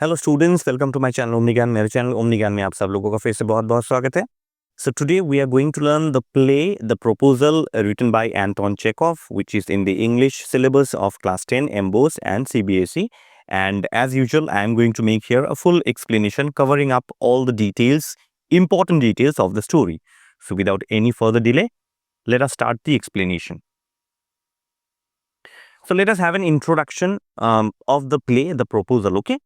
Hello students, welcome to my channel Omni Gyan. मेरे channel Omni ज्ञान में आप सब लोगों का फिर से बहुत बहुत स्वागत है। So today we are going to learn the play the proposal written by Anton Chekhov, which is in the English syllabus of class 10 MBOS and CBSE. And as usual, I am going to make here a full explanation covering up all the details, important details of the story. So without any further delay, let us start the explanation. So let us have an introduction of the play The Proposal, okay?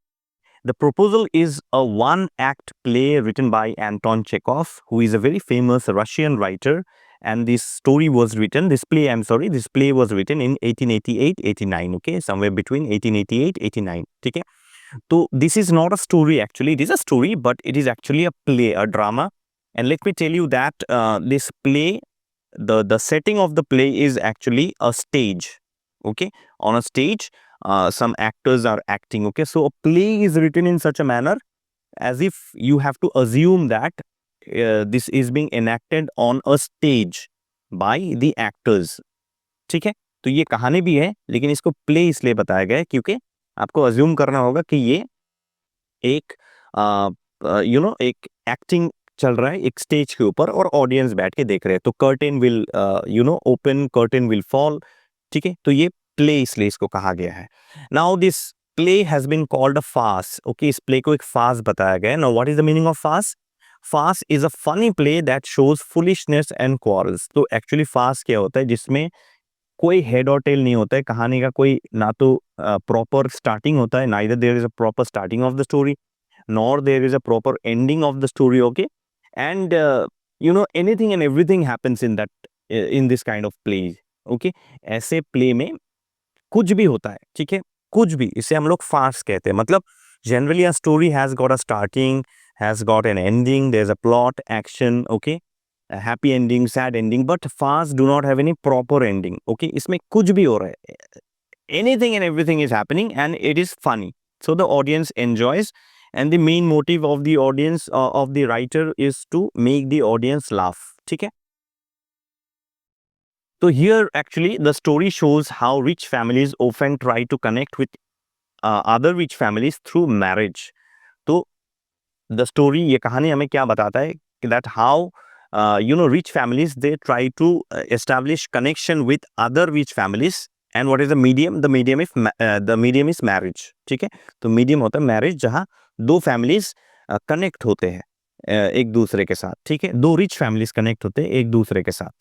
The Proposal is a one-act play written by Anton Chekhov, who is a very famous Russian writer. And this play was written in 1888-89, okay? Somewhere between 1888-89, okay? So this is not a story actually. It is a story, but it is actually a play, a drama. And let me tell you that this play, the setting of the play is actually a stage, okay? On a stage, some actors are acting, okay? So a play is written in such a manner as if you have to assume that this is being enacted on a stage by the actors, ठीक है? तो ये कहानी भी है, लेकिन इसको play इसलिए बताया गया है क्योंकि आपको अज्यूम करना होगा कि ये एक एक एक्टिंग चल रहा है एक स्टेज के ऊपर और ऑडियंस बैठ के देख रहे हैं। तो curtain will open, curtain will fall, ठीक है? तो ये प्ले इसलिए इसको कहा गया है। Now this play has been called a farce, okay? इस प्ले को एक फार्स बताया गया है। Now what is the meaning of farce? Farce is a funny play that shows foolishness and quarrels. तो एक्चुअली फार्स क्या होता है? जिसमें कोई हेड और टेल नहीं होता है, कहानी का कोई ना तो प्रॉपर स्टार्टिंग होता है, neither there is a proper starting of the story nor there is a proper ending of the story, okay? And anything and everything happens in that in this kind of play, okay? ऐसे play में कुछ भी होता है, ठीक है? कुछ भी, इसे हम लोग फार्स कहते हैं। मतलब generally a story has got a starting, has got an ending, there is a plot, action, okay? Happy ending, sad ending, but farce do not have any proper ending, okay? इसमें कुछ भी हो रहा है, anything and everything is happening and it is funny, so the audience enjoys. And the main motive of the audience of the writer is to make the audience laugh, ठीक है? So here actually the story shows how rich families often try to connect with other rich families through marriage. तो the story, ये कहानी हमें क्या बताता है that how rich families they try to establish connection with other rich families. And what is the medium? The medium is marriage, ठीक है? तो medium होता है marriage, जहाँ दो families connect होते हैं एक दूसरे के साथ, ठीक है? दो rich families connect होते हैं एक दूसरे के साथ.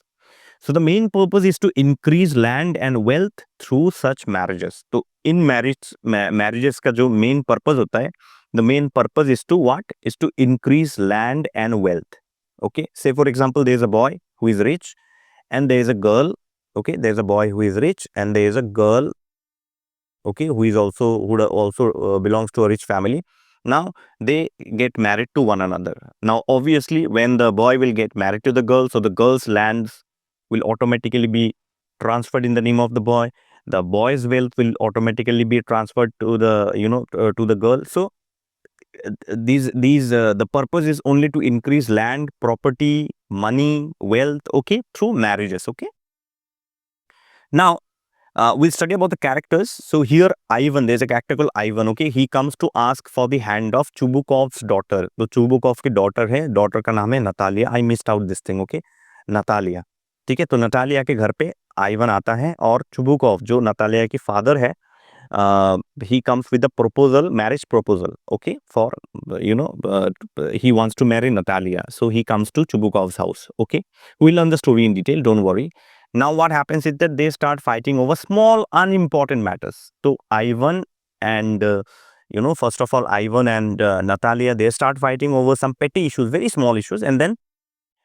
So the main purpose is to increase land and wealth through such marriages. तो in marriages का जो main purpose होता है, the main purpose is to what? Is to increase land and wealth. Okay. Say for example, there is a boy who is rich and there is a girl. Okay. There is a boy who is rich and there is a girl. Okay. Who also belongs to a rich family. Now they get married to one another. Now obviously when the boy will get married to the girl, so the girl's lands will automatically be transferred in the name of the boy. The boy's wealth will automatically be transferred to the to the girl. So these the purpose is only to increase land, property, money, wealth, okay, through marriages, okay? Now we'll study about the characters. So here Ivan, there's a character called Ivan, okay? He comes to ask for the hand of Chubukov's daughter. तो Chubukov की daughter है, daughter का नाम है Natalia. I missed out this thing, okay? Natalia, ठीक है? तो Natalia के घर पे आइवन आता है और चुबुकोव जो नतालिया की फादर है, he comes with a proposal, marriage proposal, okay? For he wants to marry Natalia, so he comes to Chubukov's house, okay? We'll learn the story in detail, don't worry. Now what happens is that they start fighting over small unimportant matters. So Ivan and first of all Ivan and Natalia, they start fighting over some petty issues, very small issues, and then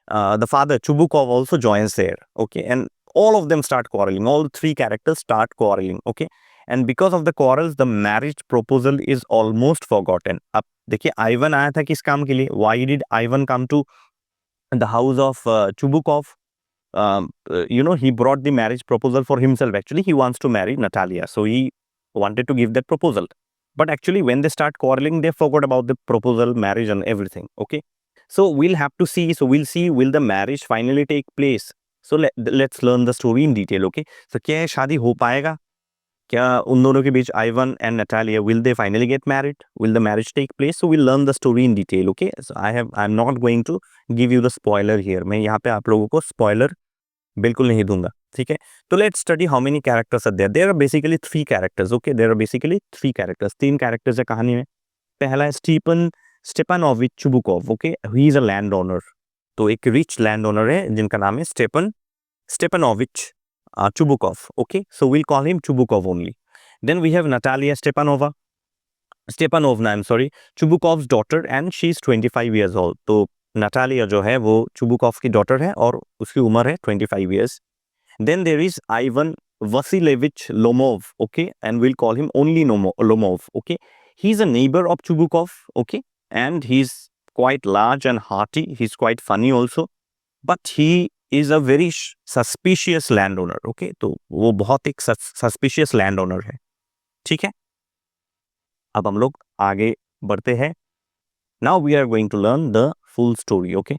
the father Chubukov also joins there, okay? And all of them start quarreling, all three characters start quarreling, okay? And because of the quarrels the marriage proposal is almost forgotten. अब देखिए Ivan आया था किस काम के लिए? Why did Ivan come to the house of Chubukov? He brought the marriage proposal for himself. Actually he wants to marry Natalia, so he wanted to give that proposal. But actually when they start quarreling they forgot about the proposal, marriage and everything, okay? So we'll have to see. So we'll see, will the marriage finally take place? So let's learn the story in detail, okay? So क्या है, शादी हो पाएगा? क्या उन दोनों के बीच Ivan and Natalia, will they finally get married? Will the marriage take place? So we'll learn the story in detail. Okay, so I'm not going to give you the spoiler here. मैं यहाँ पे आप लोगों को spoiler बिल्कुल नहीं दूंगा, ठीक है? तो let's study how many characters are there. There are basically 3 characters. Okay, there are basically 3 characters, 3 characters है कहानी में. पहला है Stepanovich Chubukov. Okay, he is a landowner. तो एक रिच लैंड ओनर है जिनका नाम है Stepanovich Chubukov. Okay, so we'll call him Chubukov only. Then we have Natalia Stepanovna, I'm sorry, Chubukov's daughter, and she's 25 years old. तो Natalia जो है वो चुबुकॉव की डॉटर है और उसकी उम्र है 25 years. Then there is Ivan Vasilevich Lomov, okay, and we'll call him only Lomov, okay. He's a neighbor of Chubukov, okay, and he's quite large and hearty. He's quite funny also, but he is a very suspicious landowner, okay. तो वो बहुत एक suspicious landowner है, ठीक है. अब हम लोग आगे बढ़ते हैं. Now we are going to learn the full story, okay.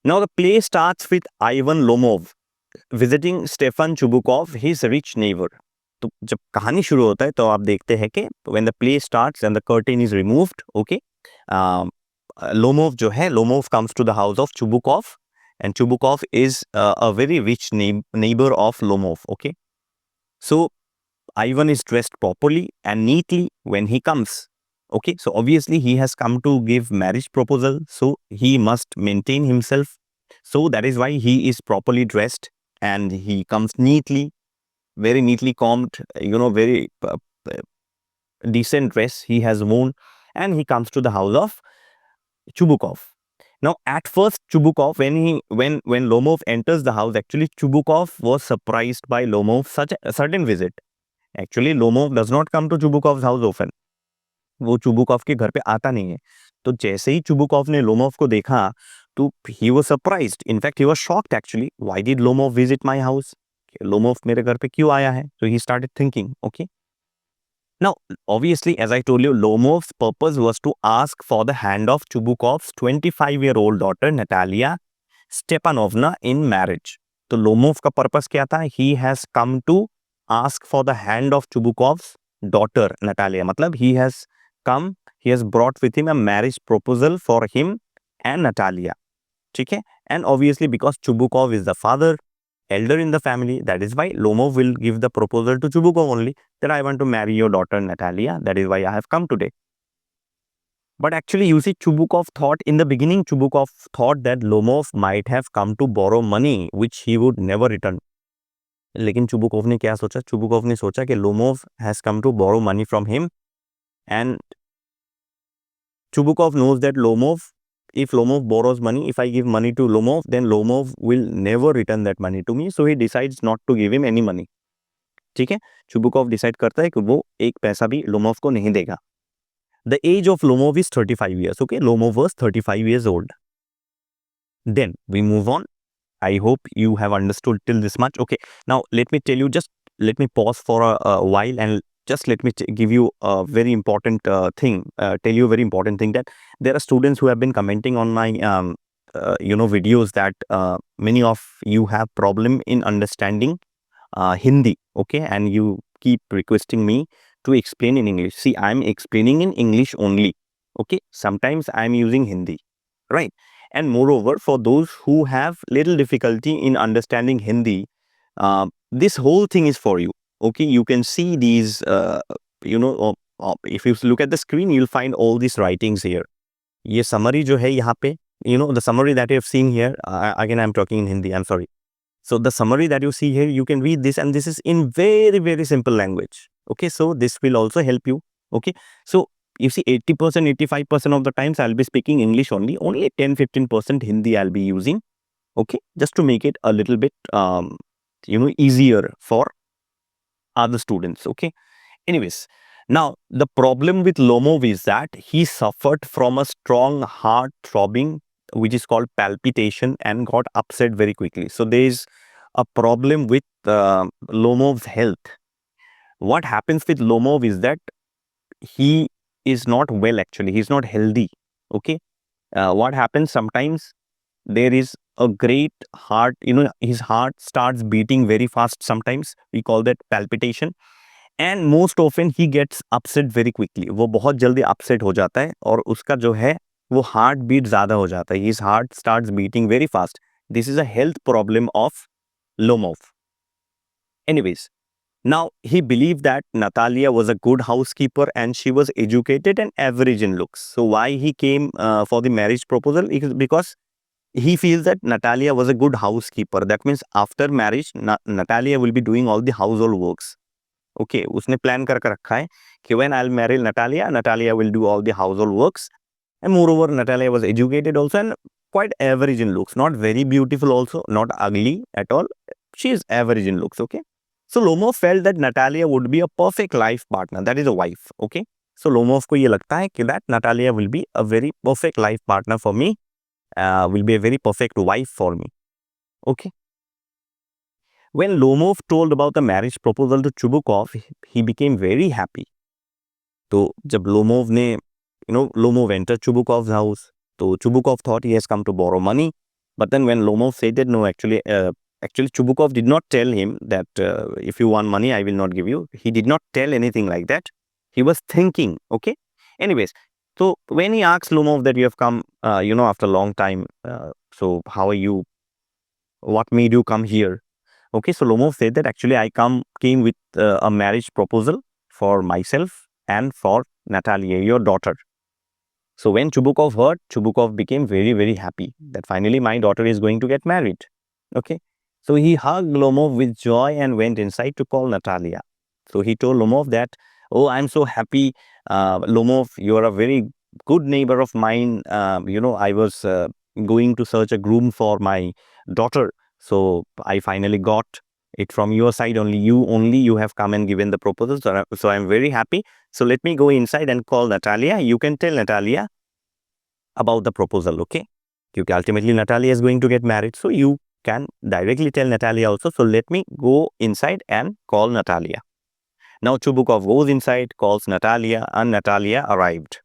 Now the play starts with Ivan Lomov visiting Stefan Chubukov, his rich neighbor. तो जब कहानी शुरू होता है तो आप देखते हैं कि when the play starts and the curtain is removed, okay, Lomov जो है, Lomov comes to the house of Chubukov, and Chubukov is a very rich neighbor of Lomov, okay. So Ivan is dressed properly and neatly when he comes. Okay, so obviously he has come to give marriage proposal, so he must maintain himself. So that is why he is properly dressed and he comes neatly, very neatly combed, very decent dress he has worn, and he comes to the house of Chubukov. Now, at first, Chubukov, when Lomov enters the house, actually Chubukov was surprised by Lomov's such a sudden visit. Actually, Lomov does not come to Chubukov's house often. वो चुबुकॉव के घर पे आता नहीं है. तो जैसे ही चुबुकॉव ने लोमोव को देखा तो he was surprised. In fact he was shocked actually. Why did Lomov visit my house? Lomov मेरे घर पे क्यों आया है? So he started thinking, okay. Now, obviously, as I told you, Lomov's purpose was to ask for the hand of Chubukov's 25-year-old daughter Natalia Stepanovna in marriage. तो Lomov का purpose क्या था? He has come to ask for the hand of Chubukov's daughter Natalia. मतलब he has brought with him a marriage proposal for him and Natalia. ठीक है? And obviously because Chubukov is the father, elder in the family, that is why Lomov will give the proposal to Chubukov only, that I want to marry your daughter Natalia. That is why I have come today. But actually, you see, Chubukov thought in the beginning, Chubukov thought that Lomov might have come to borrow money, which he would never return. लेकिन Chubukov ने क्या सोचा? Chubukov ने सोचा कि Lomov has come to borrow money from him, and Chubukov knows that if Lomov borrows money, if I give money to Lomov, then Lomov will never return that money to me. So he decides not to give him any money. ठीक है, Chubukov decide करता है कि वो एक पैसा भी Lomov को नहीं देगा. The age of Lomov is 35 years. Okay, Lomov was 35 years old. Then we move on. I hope you have understood till this much. Okay, now let me tell you, just let me pause for a while and just let me give you a very important thing, tell you a very important thing, that there are students who have been commenting on my videos that many of you have problem in understanding Hindi, okay, and you keep requesting me to explain in English. See, I'm explaining in English only, okay. Sometimes I'm using Hindi, right? And moreover, for those who have little difficulty in understanding Hindi, this whole thing is for you, okay. You can see these, if you look at the screen, you'll find all these writings here. ये summary जो है यहाँ पे, the summary that you have seen here, again I'm talking in Hindi, I'm sorry. So the summary that you see here, you can read this, and this is in very, very simple language. Okay, so this will also help you. Okay, so you see 80%, 85% of the times I'll be speaking English only. Only 10-15% Hindi I'll be using. Okay, just to make it a little bit, easier for other students. Okay, anyways, now the problem with Lomov is that he suffered from a strong heart throbbing, which is called palpitation, and got upset very quickly. So there is a problem with Lomov's health. What happens with Lomov is that he is not well, actually. He's not healthy. Okay. What happens sometimes, there is a great heart, his heart starts beating very fast sometimes. We call that palpitation. And most often he gets upset very quickly, वो बहुत जल्दी upset हो जाता है और उसका जो है वो हार्ट बीट ज़्यादा हो जाता है, his heart starts beating very fast. This is a health problem of Lomov. Anyways, now he believed that Natalia was a good housekeeper and she was educated and average in looks. So why he came for the marriage proposal is because he feels that Natalia was a good housekeeper. That means after marriage, Natalia will be doing all the household works. Okay, उसने plan करके रखा है कि when I'll marry Natalia, Natalia will do all the household works. And moreover, Natalia was educated also and quite average in looks. Not very beautiful also, not ugly at all. She is average in looks, okay? So Lomov felt that Natalia would be a perfect life partner. That is a wife, okay? So Lomov को ये लगता है कि that Natalia will be a very perfect life partner for me, will be a very perfect wife for me, okay? When Lomov told about the marriage proposal to Chubukov, he became very happy. तो जब Lomov ने Lomov entered Chubukov's house. So Chubukov thought he has come to borrow money. But then when Lomov said that, no, actually Chubukov did not tell him that if you want money, I will not give you. He did not tell anything like that. He was thinking, okay? Anyways, so when he asked Lomov that you have come, after a long time, so how are you? What made you come here? Okay, so Lomov said that actually I came with a marriage proposal for myself and for Natalia, your daughter. So when Chubukov heard, Chubukov became very, very happy that finally my daughter is going to get married. Okay. So he hugged Lomov with joy and went inside to call Natalia. So he told Lomov that, oh, I'm so happy. Lomov, you are a very good neighbor of mine. I was going to search a groom for my daughter. So I finally got it from your side. You have come and given the proposal. So I'm very happy. So let me go inside and call Natalia. You can tell Natalia about the proposal, okay? Because ultimately Natalia is going to get married. So you can directly tell Natalia also. So let me go inside and call Natalia. Now Chubukov goes inside, calls Natalia, and Natalia arrived.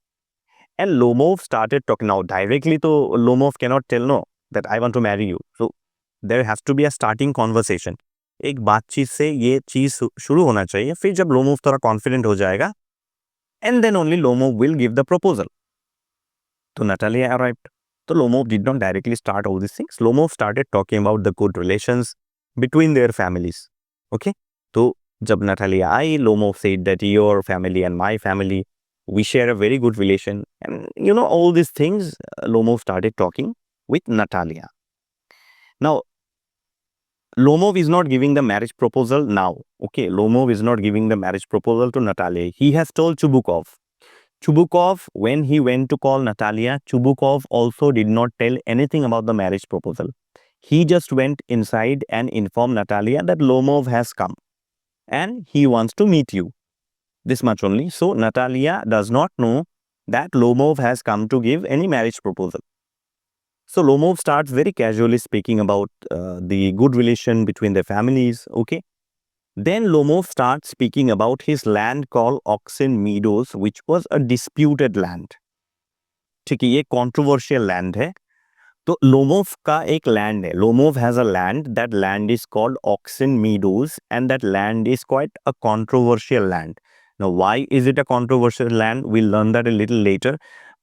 And Lomov started talking. Now directly to Lomov cannot tell no that I want to marry you. So there has to be a starting conversation. एक बातचीत से ये चीज शुरू होना चाहिए. फिर जब लोमोव थोड़ा कॉन्फिडेंट हो जाएगा, and then only Lomov will give the proposal. So Natalia arrived. So Lomov did not directly start all these things. Lomov started talking about the good relations between their families. Okay. So जब Natalia I, Lomov said that your family and my family, we share a very good relation. And all these things, Lomov started talking with Natalia. Now, Lomov is not giving the marriage proposal now. Okay, Lomov is not giving the marriage proposal to Natalia. He has told Chubukov. Chubukov, when he went to call Natalia, Chubukov also did not tell anything about the marriage proposal. He just went inside and informed Natalia that Lomov has come and he wants to meet you. This much only. So Natalia does not know that Lomov has come to give any marriage proposal. So Lomov starts very casually speaking about the good relation between their families. Okay. Then Lomov starts speaking about his land called Oxen Meadows, which was a disputed land. ठीक है, ये controversial land है. तो Lomov का एक land है. Lomov has a land. That land is called Oxen Meadows, and that land is quite a controversial land. Now, why is it a controversial land? We'll learn that a little later.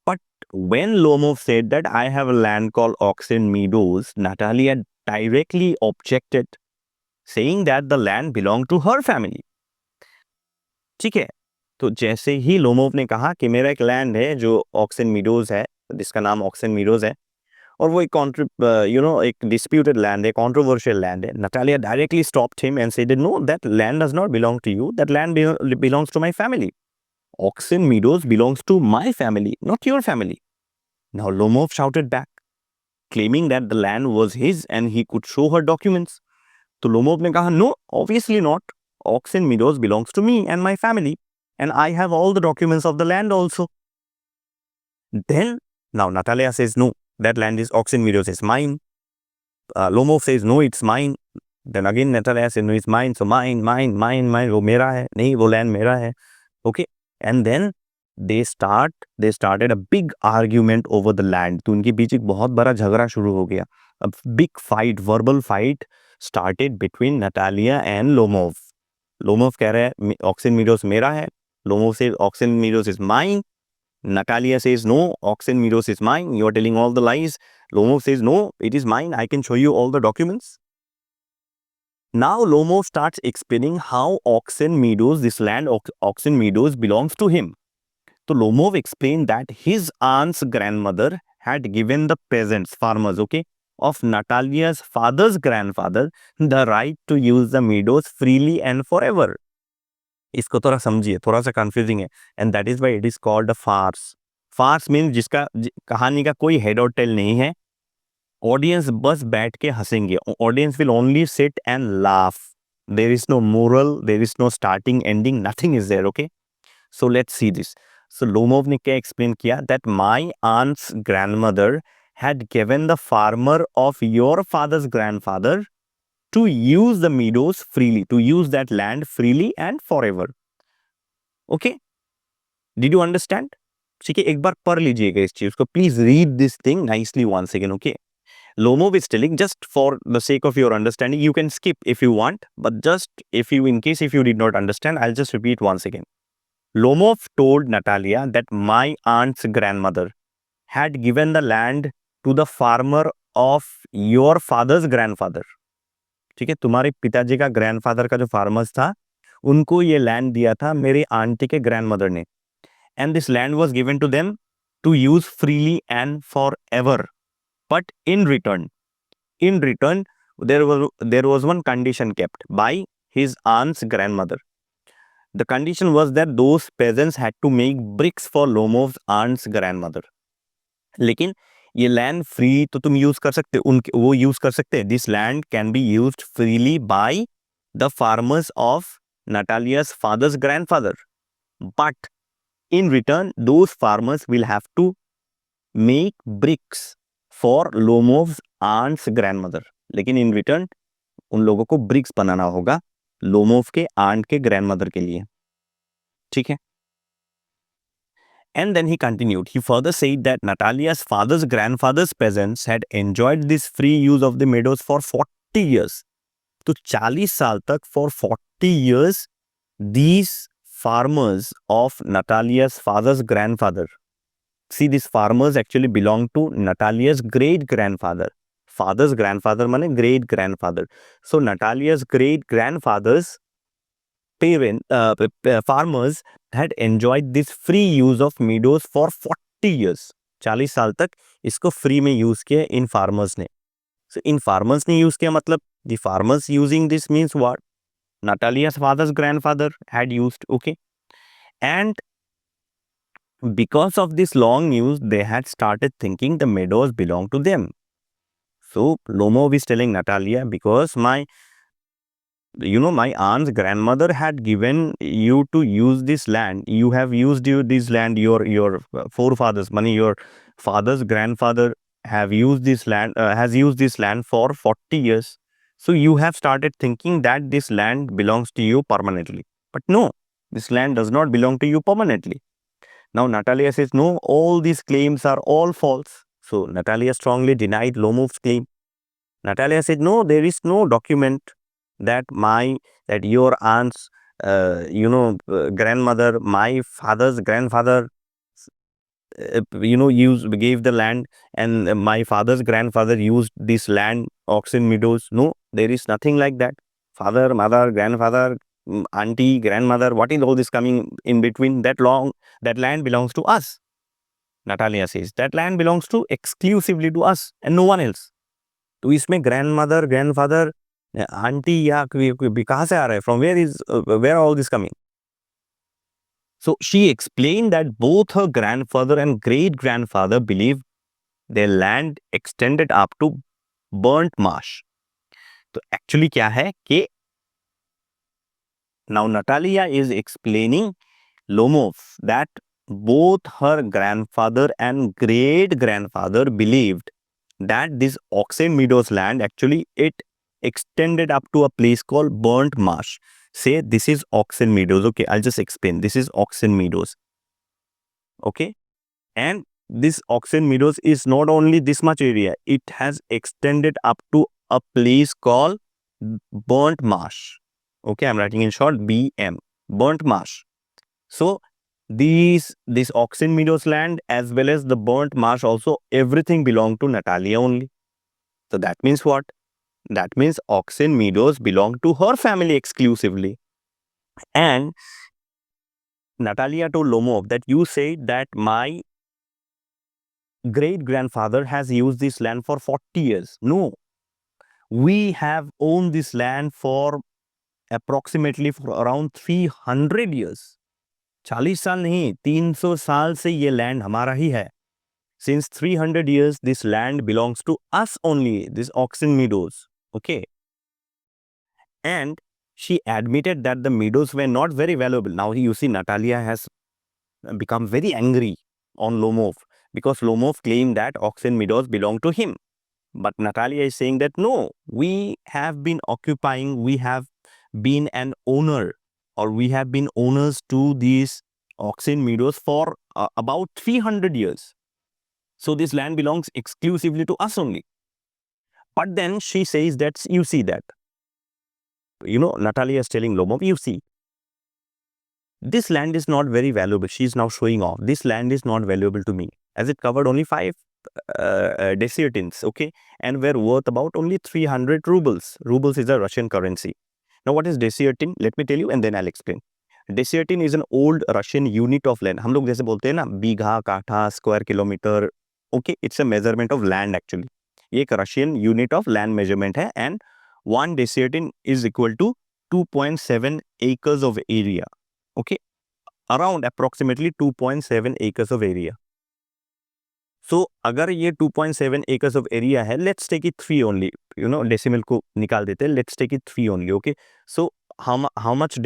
But when Lomov said that I have a land called Oxen Meadows, Natalia directly objected, saying that the land belonged to her family. ठीक है, तो जैसे ही Lomov ने कहा कि मेरा एक land है जो ऑक्सन मीडोज है, जिसका नाम ऑक्सन मीडोज है, और वो एक डिस्प्यूटेड लैंड है, कंट्रोवर्शियल लैंड है, Natalia directly stopped him and said no, that land does not belong to you, that land belongs to my family. Oxen Meadows belongs to my family, not your family. Now Lomov shouted back, claiming that the land was his and he could show her documents. तो Lomov ने कहा, no, obviously not. Oxen Meadows belongs to me and my family, and I have all the documents of the land also. Then, now Natalia says, no, that land is Oxen Meadows is mine. Lomov says, no, it's mine. Then again Natalia says, no, it's mine. So mine. वो मेरा है. नहीं, वो land मेरा है. Okay. And then they started a big argument over the land. तो उनके बीच एक बहुत बड़ा झगड़ा शुरू हो गया. A big fight, verbal fight started between Natalia and Lomov. Lomov कह रहा है ऑक्सिन मीडोस मेरा है. Lomov says Oxen Meadows is mine. Natalia says no, Oxen Meadows is mine. You are telling all the lies. Lomov says no, it is mine. I can show you all the documents. Now Lomov starts explaining how Oxen Meadows, this land Oxen Meadows belongs to him. So Lomov explained that his aunt's grandmother had given the peasants, farmers, okay, of Natalia's father's grandfather the right to use the meadows freely and forever. इसको थोड़ा समझिए, थोड़ा सा confusing है. And that is why it is called a farce. Farce mean जिसका कहानी का कोई हेड और टेल नहीं है. ऑडियंस बस बैठ के हंसेंगे. Audience will only sit and laugh. There is no moral, there is no starting ending, nothing is there. Okay, so let's see this. So Lomov ने क्या एक्सप्लेन किया, that my aunt's grandmother had given the farmer of your father's grandfather to use the meadows freely, to use that land freely and forever. Okay, did you understand? ठीक है, एक बार पढ़ लीजिएगा इस चीज को. Please read this thing nicely once again. Okay, Lomov is telling, just for the sake of your understanding, you can skip if you want, but just if you, in case if you did not understand, I'll just repeat once again. Lomov told Natalia that my aunt's grandmother had given the land to the farmer of your father's grandfather. ठीक है, तुम्हारे पिताजी का grandfather का जो farmers था, उनको ये लैंड दिया था मेरी आंटी के ग्रैंडमदर ने. And this land was given to them to use freely and forever. But in return there was one condition kept by his aunt's grandmother. The condition was that those peasants had to make bricks for Lomov's aunt's grandmother. लेकिन ये land free तो तुम use कर सकते, उनके वो use कर सकते. This land can be used freely by the farmers of Natalia's father's grandfather. But in return, those farmers will have to make bricks for Lomov's aunt's grandmother. लेकिन in return उन लोगों को ब्रिक्स बनाना होगा Lomov के aunt के grandmother के लिए. ठीक है. And then he continued. He further said that Natalia's father's grandfather's peasants had enjoyed this free use of the meadows for 40 years. तो 40 साल तक, for 40 years, these farmers of Natalia's father's grandfather, see, these farmers actually belong to Natalia's great grandfather. Father's grandfather माने great grandfather. So Natalia's great grandfather's farmers had enjoyed this free use of meadows for 40 years. 40 साल तक इसको free में use किया इन farmers ने. So इन farmers ने use किया मतलब the farmers using this means what? Natalia's father's grandfather had used. Okay, and because of this long use, they had started thinking the meadows belong to them. So Lomov is telling Natalia, because my aunt's grandmother had given you to use this land. You have used this land. Your forefathers, your father's grandfather have used this land. Has used this land for 40 years. So you have started thinking that this land belongs to you permanently. But no, this land does not belong to you permanently. Now Natalia says, no, all these claims are all false. So Natalia strongly denied Lomov's claim. Natalia said, no, there is no document that your aunt's grandmother, my father's grandfather gave the land, and my father's grandfather used this land, Oxen Meadows. No, there is nothing like that. Father, mother, grandfather, auntie, grandmother, what is all this coming in between? That land belongs to us. Natalia says that land belongs to exclusively to us and no one else. तो इसमें grandmother, grandfather, auntie या कहाँ से आ रहा है? From where all this coming? So she explained that both her grandfather and great grandfather believed their land extended up to burnt marsh. तो actually क्या है कि now Natalia is explaining Lomov that both her grandfather and great grandfather believed that this Oxen Meadows land actually it extended up to a place called burnt marsh. Say this is Oxen Meadows. Okay, I'll just explain. This is Oxen Meadows. Okay, and this Oxen Meadows is not only this much area, it has extended up to a place called burnt marsh. Okay, I'm writing in short BM, burnt marsh. So this Oxen Meadows land as well as the burnt marsh also, everything belonged to Natalia only. So that means what? That means Oxen Meadows belong to her family exclusively. And Natalia told Lomov that you said that my great grandfather has used this land for 40 years. No, we have owned this land for approximately for around 300 years. 40 साल नहीं, 300 साल से ये land हमारा ही है. Since 300 years, this land belongs to us only, this Oxen Meadows. Okay. And she admitted that the meadows were not very valuable. Now you see Natalia has become very angry on Lomov because Lomov claimed that Oxen Meadows belong to him. But Natalia is saying that no, we have been occupying, we have been an owner, or we have been owners to these Oxen Meadows for about 300 years. So this land belongs exclusively to us only. But then she says that, you see that, Natalia is telling Lomov, you see, this land is not very valuable. She's now showing off. This land is not valuable to me as it covered only 5 desiatins, okay, and were worth about only 300 rubles. Rubles is a Russian currency. Now, what is desiatin? Let me tell you and then I'll explain. Desiatin is an old Russian unit of land. हम लोग जैसे बोलते हैं ना बीघा, काठा, square kilometre. Okay, it's a measurement of land actually. ये एक Russian unit of land measurement है and 1 desiatin is equal to 2.7 acres of area. Okay, around approximately 2.7 acres of area. So अगर ये 2.7 acres of area है, let's take it 3 only. Decimal को निकाल देते हैं. Let's take it 3 only. Okay. So how much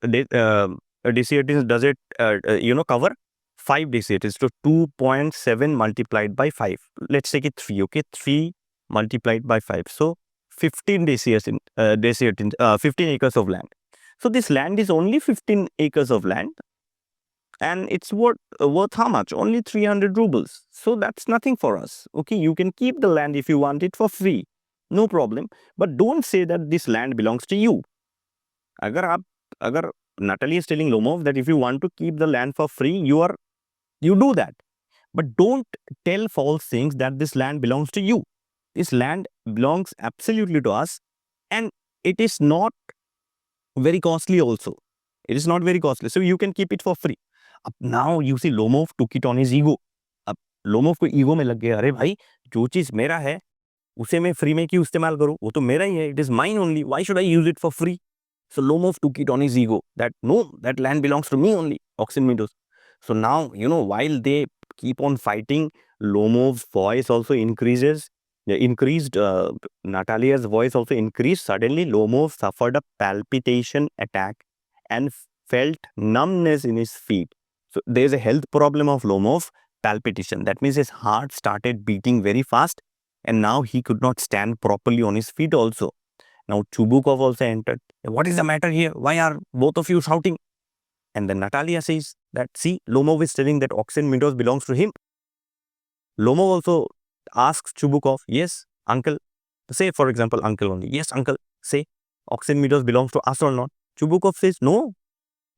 desiatins does it cover? 5 desiatins. So 2.7 multiplied by 5. Let's take it 3. Okay. 3 multiplied by 5. So 15 desiatins, 15 acres of land. So this land is only 15 acres of land. And it's worth how much? Only 300 rubles. So that's nothing for us. Okay, you can keep the land if you want it for free. No problem. But don't say that this land belongs to you. Agar Natalie is telling Lomov that if you want to keep the land for free, you do that. But don't tell false things that this land belongs to you. This land belongs absolutely to us. And it is not very costly also. It is not very costly. So you can keep it for free. अब now you see Lomov took it on his ego. अब Lomov को ego में लग गया, अरे भाई जो चीज मेरा है उसे मैं फ्री में क्यों इस्तेमाल करूं, वो तो मेरा ही है, it is mine only, why should I use it for free. So Lomov took it on his ego that no, that land belongs to me only, Oxen Meadows. So now, while they keep on fighting, Lomov's voice also increased, Natalia's voice also increased. Suddenly, Lomov suffered a palpitation attack and felt numbness in his feet. So there's a health problem of Lomov, palpitation. That means his heart started beating very fast and now he could not stand properly on his feet also. Now Chubukov also entered. What is the matter here? Why are both of you shouting? And then Natalia says that, see, Lomov is telling that Oxen Meadows belongs to him. Lomov also asks Chubukov, yes, uncle. Say, for example, uncle only. Yes, uncle, say, Oxen Meadows belongs to us or not? Chubukov says, no,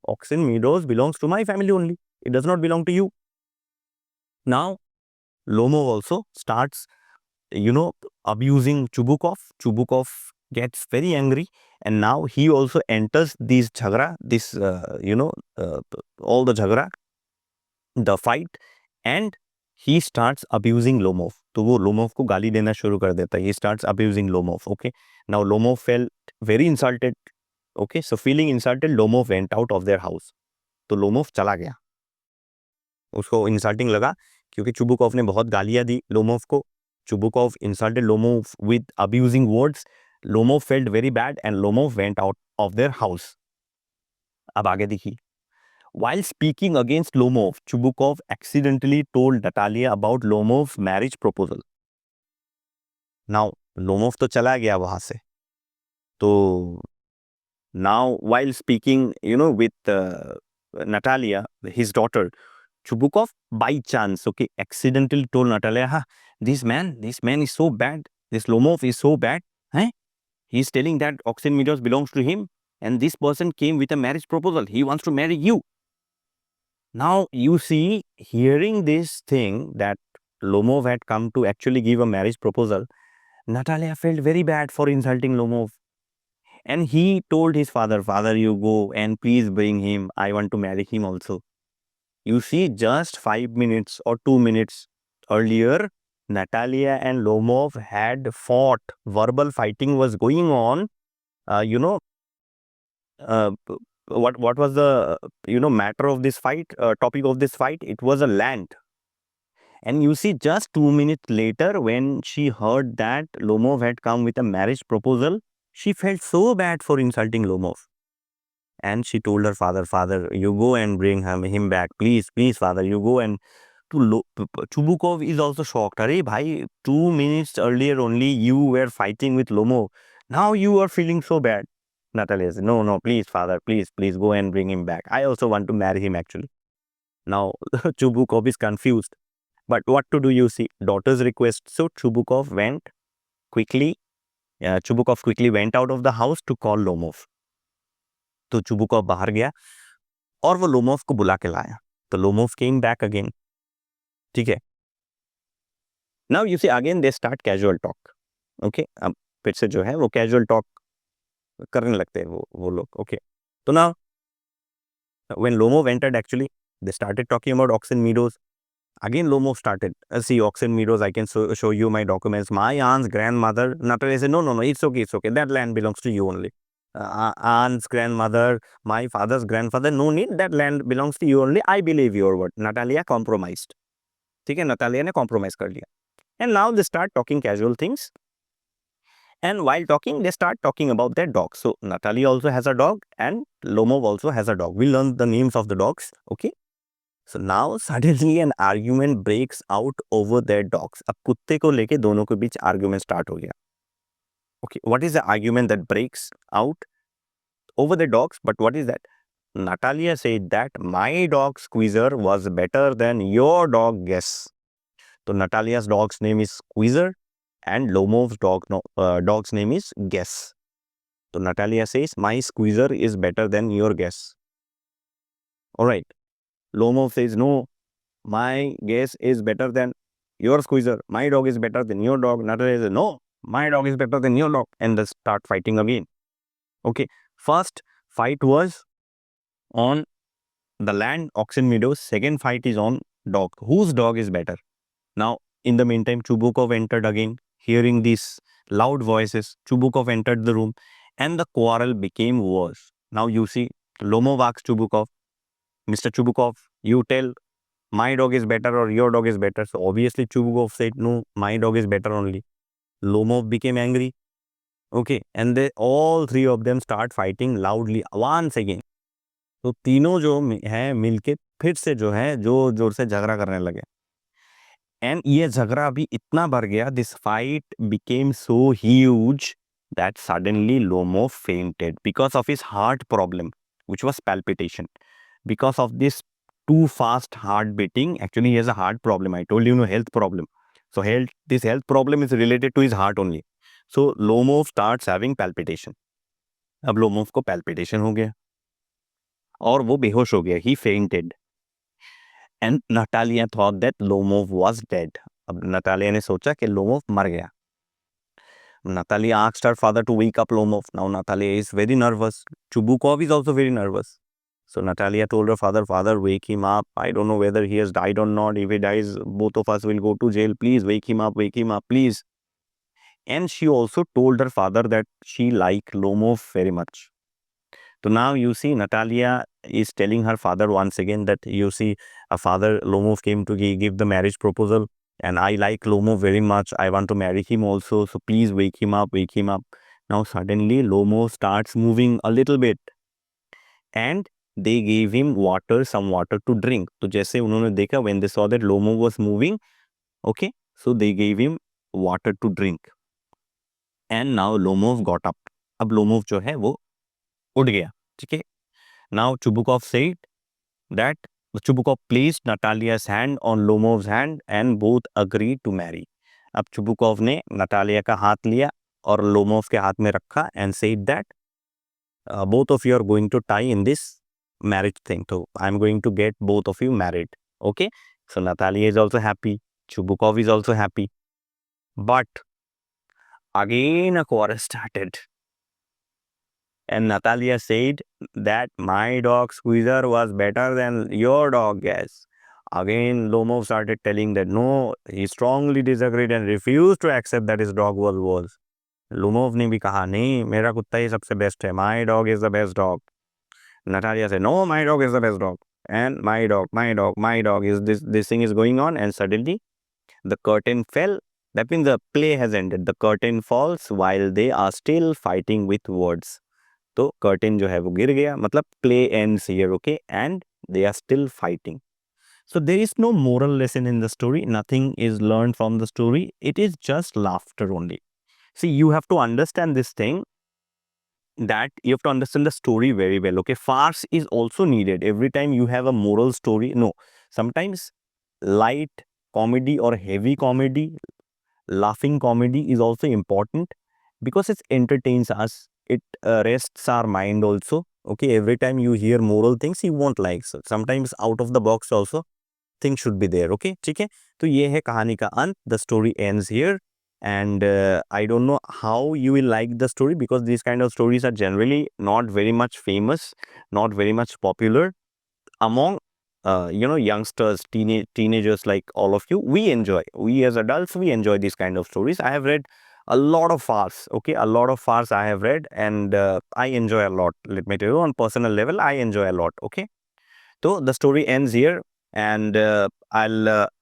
Oxen Meadows belongs to my family only. It does not belong to you. Now, Lomov also starts, abusing Chubukov. Chubukov gets very angry and now he also enters this jhagra, all the jhagra, the fight, and he starts abusing Lomov. तो वो Lomov को गाली देना शुरू कर देता है. He starts abusing Lomov. Okay. Now Lomov felt very insulted. Okay. So feeling insulted, Lomov went out of their house. तो Lomov चला गया. उसको इंसल्टिंग लगा क्योंकि चुबुकोव ने बहुत गालियां दी लोमोव को. Chubukov insulted Lomov with abusing words. Lomov felt very bad and Lomov went out of their house. अब आगे देखिए. While speaking against Lomov, Chubukov accidentally told Natalia about Lomov's marriage proposal. Now, Lomov तो चला गया वहां से. तो now, while speaking, with Natalia, his daughter, Chubukov, by chance, okay, accidentally told Natalia, this man is so bad. This Lomov is so bad. He's telling that Oxen Meadows belongs to him. and this person came with a marriage proposal. He wants to marry you. Now you see, hearing this thing that Lomov had come to actually give a marriage proposal, Natalia felt very bad for insulting Lomov. And he told his father, "Father, you go and please bring him. I want to marry him also." You see, just 5 minutes or 2 minutes earlier, Natalia and Lomov had fought. Verbal fighting was going on. Uh, you know, uh, p- what was the matter of this fight? Topic of this fight? It was a land. And you see, just 2 minutes later, when she heard that Lomov had come with a marriage proposal, she felt so bad for insulting Lomov. And she told her father, "Father, you go and bring him back. Please, please, father, you go." And Chubukov is also shocked. Arey, bhai, 2 minutes earlier only you were fighting with Lomov. Now you are feeling so bad. Natalia says, "No, no, please, father, please, please go and bring him back. I also want to marry him actually." Now Chubukov is confused. But what to do, you see? Daughter's request. So quickly, Chubukov quickly went out of the house to call Lomov. तो चुबुकॉव बाहर गया और वो Lomov को बुला के लाया. तो लोमोव केम बैक अगेन. ठीक है. Now you see again they start casual talk. Okay, अब फिर से जो है वो कैजुअल टॉक करने लगते हैं वो लोग. ओके, तो now when Lomov entered, actually they started talking about Oxen Meadows. Again, Lomo started. See, Oxen Meadows, I can show you my documents. My aunt's grandmother, Natalia said, "No, no, no, it's okay, it's okay. That land belongs to you only. Aunt's grandmother, my father's grandfather, no need. That land belongs to you only. I believe your word." Natalia compromised. ठीक है, Natalia ने compromise कर लिया. And now they start talking casual things. And while talking, they start talking about their dogs. So Natalia also has a dog, and Lomov also has a dog. We learn the names of the dogs. Okay. So now suddenly an argument breaks out over their dogs. अब कुत्ते को लेके दोनों के बीच argument start हो गया. Okay, what is the argument that breaks out over the dogs? But what is that? Natalia said that my dog Squeezer was better than your dog Guess. So Natalia's dog's name is Squeezer, and Lomov's dog's name is Guess. So Natalia says my Squeezer is better than your Guess. All right. Lomov says no. My Guess is better than your Squeezer. My dog is better than your dog. Natalia says, "No, my dog is better than your dog." And they start fighting again. Okay, first fight was on the land, Oxen Meadows. Second fight is on dog. Whose dog is better? Now, in the meantime, Chubukov entered again. Hearing these loud voices, Chubukov entered the room and the quarrel became worse. Now you see, Lomov asks Chubukov, "Mr. Chubukov, you tell, my dog is better or your dog is better?" So obviously Chubukov said, "No, my dog is better only." Lomov became angry. Okay, and they all three of them start fighting loudly once again. तो तीनों जो है मिलके फिर से जो है जोर जोर से झगड़ा करने लगे. एंड ये झगड़ा भी इतना बढ़ गया, this fight became so huge that suddenly Lomov fainted because of his heart problem, which was palpitation. Because of this too fast heart beating, actually he has a heart problem. I told you, health problem. So this health problem is related to his heart only. So Lomov starts having palpitation. अब Lomov को palpitation हो गया और वो बेहोश हो गया. He fainted. And Natalia thought that Lomov was dead. अब Natalia ने सोचा कि लोमोव मर गया. Natalia asked her father to wake up Lomov. Now Natalia is very nervous. Chubukov is also very nervous. So Natalia told her father, "Father, wake him up. I don't know whether he has died or not. If he dies, both of us will go to jail. Please wake him up, please." And she also told her father that she liked Lomov very much. So now you see, Natalia is telling her father once again that, you see, a father, Lomov came to give the marriage proposal, and I like Lomov very much. I want to marry him also. So please wake him up, wake him up. Now suddenly Lomov starts moving a little bit, and they gave him water, some water to drink. तो जैसे उन्होंने देखा, when they saw that Lomov was moving, okay, so they gave him water to drink. And now Lomov got up. अब Lomov जो है वो उठ गया. ठीक है. Now Chubukov said that Chubukov placed Natalia's hand on Lomov's hand and both agreed to marry. अब Chubukov ने Natalia का हाथ लिया और Lomov के हाथ में रखा and said that both of you are going to tie in this marriage thing. So I'm going to get both of you married. Okay. So Natalia is also happy. Chubukov is also happy. But again a quarrel started. And Natalia said that my dog Squeezer was better than your dog, Gas. Again, Lomov started telling that no, he strongly disagreed and refused to accept that his dog was worse. Lomov ने भी कहा नहीं मेरा कुत्ता ही सबसे best है. My dog is the best dog. Natalia said no, my dog is the best dog. And my dog is this thing is going on, and suddenly the curtain fell. That means the play has ended. The curtain falls while they are still fighting with words. तो curtain जो है वो गिर गया, मतलब play ends here, okay, and they are still fighting. So there is no moral lesson in the story. Nothing is learned from the story. It is just laughter only. See, you have to understand this thing, that you have to understand the story very well. Okay, farce is also needed every time you have a moral story. No, sometimes light comedy or heavy comedy, laughing comedy is also important because it entertains us. It rests our mind also. Okay, every time you hear moral things, you won't like. So sometimes out of the box also things should be there. Okay, ठीक है. तो ये है कहानी का अंत. The story ends here. And I don't know how you will like the story, because these kind of stories are generally not very much famous, not very much popular among youngsters, teenagers like all of you. We as adults, we enjoy these kind of stories. I have read a lot of farce. Okay, a lot of farce I have read, and I enjoy a lot. Let me tell you, on personal level, I enjoy a lot. Okay, so the story ends here, and I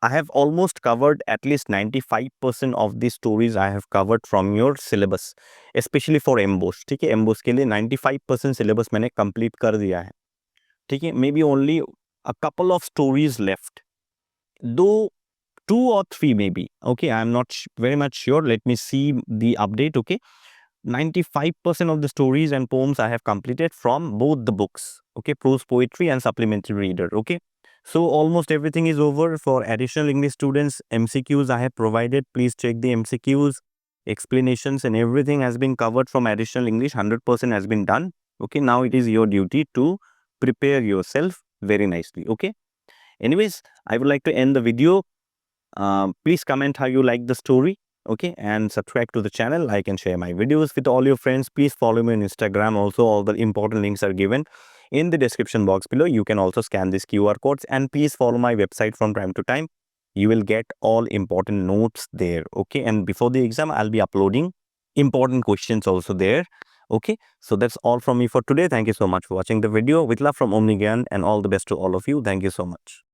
have almost covered at least 95% of the stories I have covered from your syllabus, especially for emboss. ठीक है, emboss के लिए 95% syllabus मैंने complete कर दिया है. ठीक है, maybe only a couple of stories left, though 2 or 3 maybe. Okay, I'm not very much sure. Let me see the update. Okay, 95% of the stories and poems I have completed from both the books. Okay, prose poetry and supplementary reader. Okay, so almost everything is over. For additional English students, MCQs I have provided. Please check the MCQs, explanations, and everything has been covered from additional English. 100% has been done. Okay, now it is your duty to prepare yourself very nicely. Okay, anyways, I would like to end the video. Please comment how you like the story. Okay, and subscribe to the channel, like and share my videos with all your friends. Please follow me on Instagram also. All the important links are given in the description box below. You can also scan these QR codes, and please follow my website from time to time. You will get all important notes there. Okay, and before the exam, I'll be uploading important questions also there. Okay, so that's all from me for today. Thank you so much for watching the video. With love from Omni Gyan, and all the best to all of you. Thank you so much.